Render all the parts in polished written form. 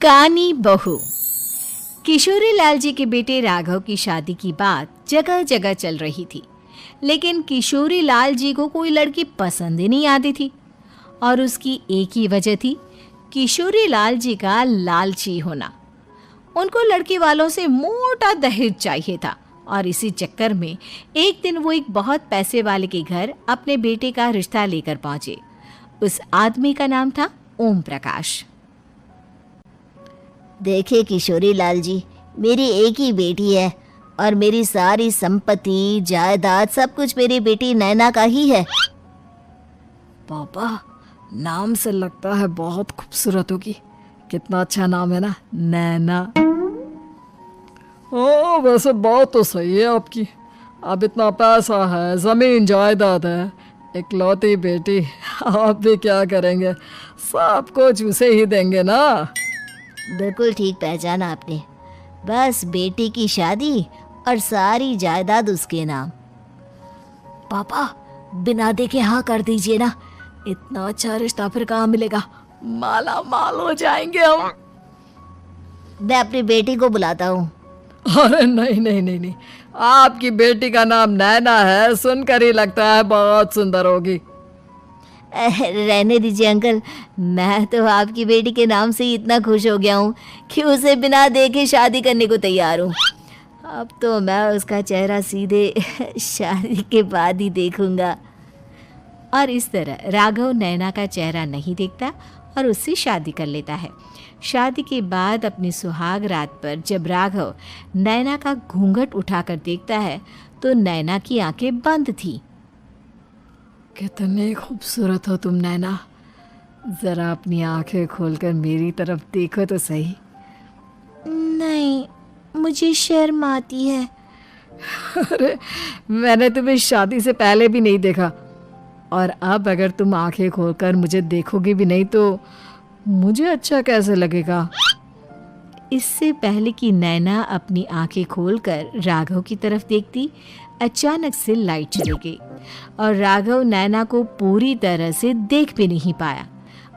कानी बहू। किशोरी लाल जी के बेटे राघव की शादी की बात जगह जगह चल रही थी, लेकिन किशोरी लाल जी को कोई लड़की पसंद ही नहीं आती थी। और उसकी एक ही वजह थी, किशोरी लाल जी का लालची होना। उनको लड़की वालों से मोटा दहेज चाहिए था और इसी चक्कर में एक दिन वो एक बहुत पैसे वाले के घर अपने बेटे का रिश्ता लेकर पहुंचे। उस आदमी का नाम था ओम प्रकाश। देखिए किशोरी लाल जी, मेरी एक ही बेटी है और मेरी सारी संपत्ति जायदाद सब कुछ मेरी बेटी नैना का ही है। पापा, नाम से लगता है बहुत खूबसूरत होगी। कितना अच्छा नाम है ना, नैना। हाँ, वैसे बात तो सही है आपकी। अब इतना पैसा है, जमीन जायदाद है, इकलौती बेटी, आप भी क्या करेंगे? सब कुछ उसे ही देंगे ना। बिल्कुल ठीक पहचाना आपने। बस बेटी की शादी और सारी जायदाद उसके नाम। पापा, बिना देखे हाँ कर दीजिए ना। इतना अच्छा रिश्ता फिर कहाँ मिलेगा? माला माल हो जाएंगे हम। मैं अपनी बेटी को बुलाता हूँ। अरे नहीं नहीं नहीं नहीं, आपकी बेटी का नाम नैना है, सुनकर ही लगता है बहुत सुंदर होगी। रहने दीजिए अंकल, मैं तो आपकी बेटी के नाम से ही इतना खुश हो गया हूँ कि उसे बिना देखे शादी करने को तैयार हूँ। अब तो मैं उसका चेहरा सीधे शादी के बाद ही देखूंगा। और इस तरह राघव नैना का चेहरा नहीं देखता और उससे शादी कर लेता है। शादी के बाद अपनी सुहाग रात पर जब राघव नैना का घूंघट उठाकर देखता है तो नैना की आंखें बंद थी। कितनी खूबसूरत हो तुम नैना, जरा अपनी आंखें खोलकर मेरी तरफ देखो तो सही। नहीं, मुझे शर्म आती है। अरे, मैंने तुम्हें शादी से पहले भी नहीं देखा, और अब अगर तुम आंखें खोलकर मुझे देखोगी भी नहीं तो मुझे अच्छा कैसे लगेगा? इससे पहले कि नैना अपनी आंखें खोलकर राघव की तरफ देखती, अचानक से लाइट चली गई और राघव नैना को पूरी तरह से देख भी नहीं पाया।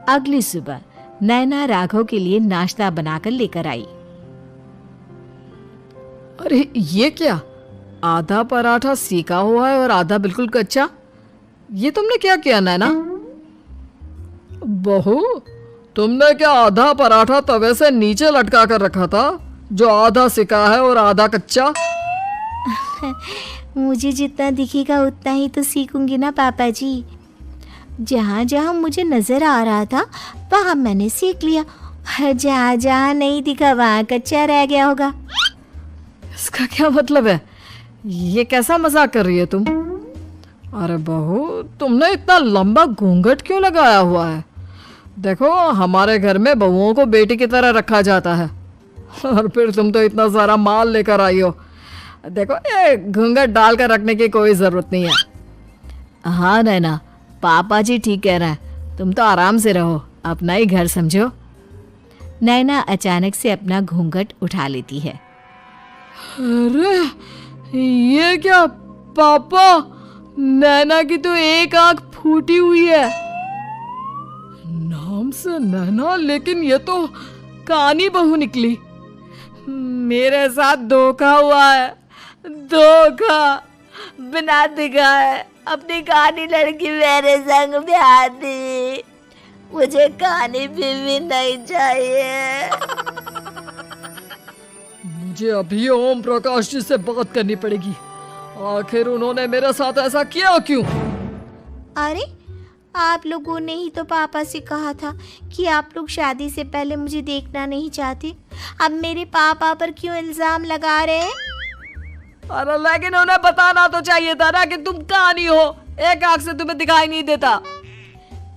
अगली सुबह नैना राघव के लिए नाश्ता बनाकर लेकर आई। अरे ये क्या, आधा पराठा सेका हुआ है और आधा बिल्कुल कच्चा। ये तुमने क्या किया नैना? बहू, तुमने क्या आधा पराठा तवे से नीचे लटका कर रखा था, जो आधा सेका है और आधा कच्चा? मुझे जितना दिखेगा उतना ही तो सीखूंगी ना पापा जी। जहाँ जहाँ मुझे नजर आ रहा था वहाँ मैंने सीख लिया, जहाँ जहाँ नहीं दिखा वहाँ कच्चा रह गया होगा। इसका क्या मतलब है? ये कैसा मजाक कर रही है तुम? अरे बहू, तुमने इतना लंबा घूंघट क्यों लगाया हुआ है? देखो, हमारे घर में बहुओं को बेटी की तरह रखा जाता है, और फिर तुम तो इतना सारा माल लेकर आई हो। देखो, ये घूंघट डाल कर रखने की कोई ज़रूरत नहीं है। हाँ नैना, पापा जी ठीक कह रहे हैं, तुम तो आराम से रहो, अपना ही घर समझो। नैना अचानक से अपना घूंघट उठा लेती है। अरे ये क्या पापा, नैना की तो एक आंख फूटी हुई है। नाम से नैना, लेकिन ये तो कानी बहू निकली। मेरे साथ धोखा हुआ है, धोखा। बिना दिखाए अपनी कानी लड़की मेरे संग ब्याह दी। मुझे कानी बीवी नहीं चाहिए। मुझे अभी ओम प्रकाश जी से बात करनी पड़ेगी। आखिर उन्होंने मेरे साथ ऐसा किया क्यों? अरे, आप लोगों ने ही तो पापा से कहा था कि आप लोग शादी से पहले मुझे देखना नहीं चाहते। अब मेरे पापा पर क्यों इल्जाम लगा रहे हैं? अरे लेकिन उन्हें बताना तो चाहिए था ना कि तुम कहानी हो, एक आंख से तुम्हें दिखाई नहीं देता।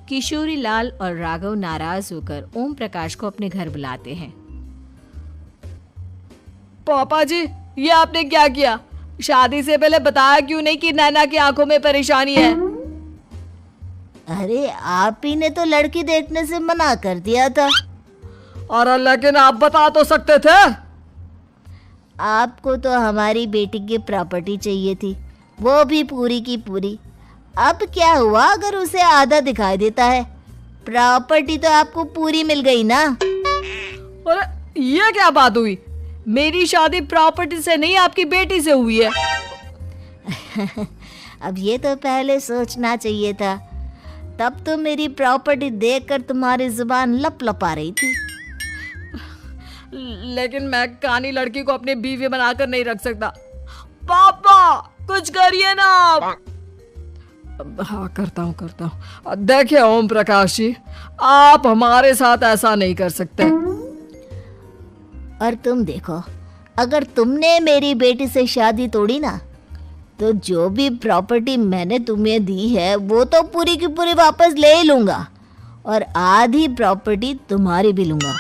किशोरी लाल और राघव नाराज होकर ओम प्रकाश को अपने घर बुलाते हैं। पापा जी, ये आपने क्या किया? शादी से पहले बताया क्यों नहीं कि नैना की आंखों में परेशानी है? अरे, आप ही ने तो लड़की देखने से मना कर दिया था। और लेकिन आप बता तो सकते थे। आपको तो हमारी बेटी की प्रॉपर्टी चाहिए थी, वो भी पूरी की पूरी। अब क्या हुआ अगर उसे आधा दिखाई देता है? प्रॉपर्टी तो आपको पूरी मिल गई ना। अरे ये क्या बात हुई? मेरी शादी प्रॉपर्टी से नहीं, आपकी बेटी से हुई है। अब ये तो पहले सोचना चाहिए था, तब तो मेरी प्रॉपर्टी देखकर तुम्हारी जुबान लप लपा रही थी। लेकिन मैं कानी लड़की को अपनी बीवी बनाकर नहीं रख सकता। पापा कुछ करिए ना आप। हाँ करता हूँ। देखिए ओम प्रकाश जी, आप हमारे साथ ऐसा नहीं कर सकते। और तुम देखो, अगर तुमने मेरी बेटी से शादी तोड़ी ना, तो जो भी प्रॉपर्टी मैंने तुम्हें दी है वो तो पूरी की पूरी वापस ले ही लूंगा, और आधी प्रॉपर्टी तुम्हारी भी लूंगा।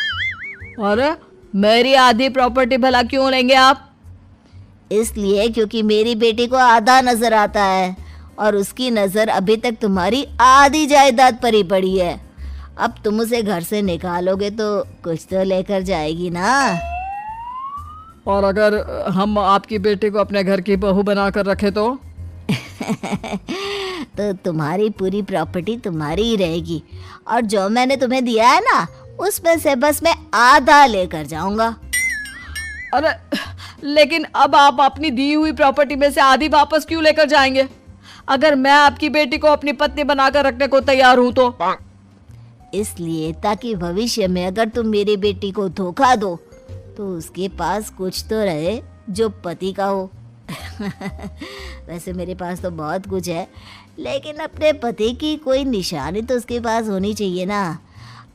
अरे मेरी आधी प्रॉपर्टी भला क्यों लेंगे आप? इसलिए क्योंकि मेरी बेटी को आधा नजर आता है, और उसकी नजर अभी तक तुम्हारी आधी जायदाद पर ही पड़ी है। अब तुम उसे घर से निकालोगे तो कुछ तो लेकर जाएगी ना। और अगर हम आपकी बेटी को अपने घर की बहू बनाकर रखे तो? तो तुम्हारी पूरी प्रॉपर्टी तुम्हारी ही रहेगी, और जो मैंने तुम्हें दिया है ना, उसमें से बस मैं आधा लेकर जाऊंगा। अरे लेकिन अब आप अपनी दी हुई प्रॉपर्टी में से आधी वापस क्यों लेकर जाएंगे? अगर मैं आपकी बेटी को अपनी पत्नी बनाकर रखने को तैयार हूं तो? इसलिए ताकि भविष्य में अगर तुम मेरी बेटी को धोखा दो तो उसके पास कुछ तो रहे जो पति का हो। वैसे मेरे पास तो बहुत कुछ है, लेकिन अपने पति की कोई निशानी तो उसके पास होनी चाहिए ना।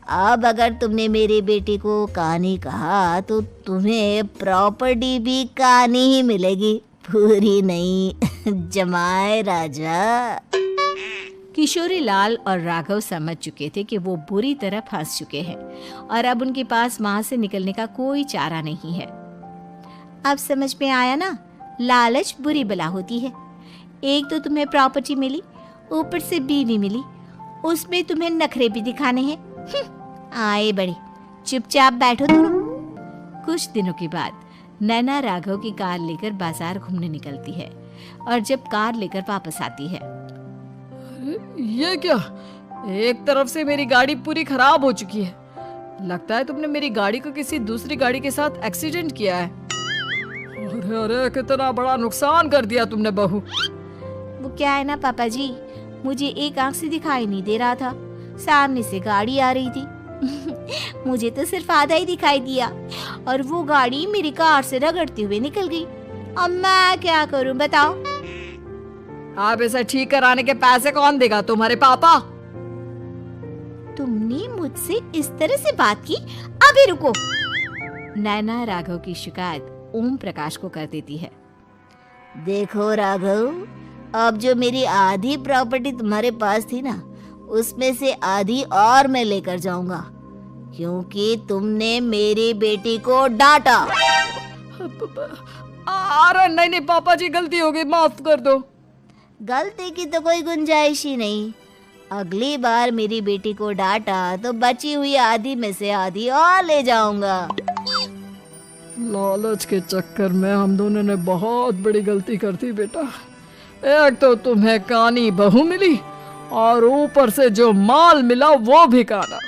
अब अगर तुमने मेरी बेटी को कहानी कहा तो तुम्हें प्रॉपर्टी भी कहानी ही मिलेगी, पूरी नहीं। जमाए राजा। किशोरी लाल और राघव समझ चुके थे कि वो बुरी तरह फंस चुके हैं और अब उनके पास वहां से निकलने का कोई चारा नहीं है। अब समझ में आया ना, लालच बुरी बला होती है। एक तो तुम्हें प्रॉपर्टी मिली, ऊपर से बीवी मिली, उसमें तुम्हें नखरे भी दिखाने हैं। आए बड़े, चुपचाप बैठो दोनों। कुछ दिनों के बाद नैना राघव की कार लेकर बाजार घूमने निकलती है और जब कार लेकर वापस आती है, ये क्या? एक तरफ से मेरी गाड़ी पूरी खराब हो चुकी है। लगता है तुमने मेरी गाड़ी को किसी दूसरी गाड़ी के साथ एक्सीडेंट किया है। अरे अरे कितना बड़ा नुकसान कर दिया तुमने बहू। वो क्या है ना पापा जी, मुझे एक आंख से दिखाई नहीं दे रहा था, सामने से गाड़ी आ रही थी। मुझे तो सिर्फ आधा ही दिखाई दिया और वो गाड़ी मेरी कार से रगड़ते हुए निकल गई। अब मैं क्या करूं बताओ? आप इसे ठीक कराने के पैसे कौन देगा? तुम्हारे पापा। तुमने मुझसे इस तरह से बात की? अभी रुको। नैना राघव की शिकायत ओम प्रकाश को कर देती है। देखो राघव, अब जो मेरी आधी प्रॉपर्टी तुम्हारे पास थी ना, उसमें से आधी और मैं लेकर जाऊंगा, क्योंकि तुमने मेरी बेटी को डांटा। अरे नहीं नहीं पापा जी, गलती हो गई, माफ कर दो। गलती की तो कोई गुंजाइश ही नहीं। अगली बार मेरी बेटी को डांटा तो बची हुई आधी में से आधी और ले जाऊंगा। लालच के चक्कर में हम दोनों ने बहुत बड़ी गलती कर दी बेटा। एक तो तुम्हें कानी बहू मिली और ऊपर से जो माल मिला वो भी काना।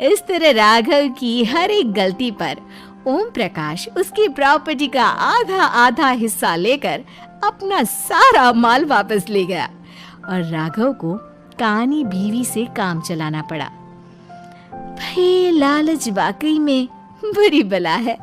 इस तरह राघव की हर एक गलती पर ओम प्रकाश उसकी प्रॉपर्टी का आधा आधा हिस्सा लेकर अपना सारा माल वापस ले गया और राघव को कानी बीवी से काम चलाना पड़ा। भाई लालच वाकई में बुरी बला है।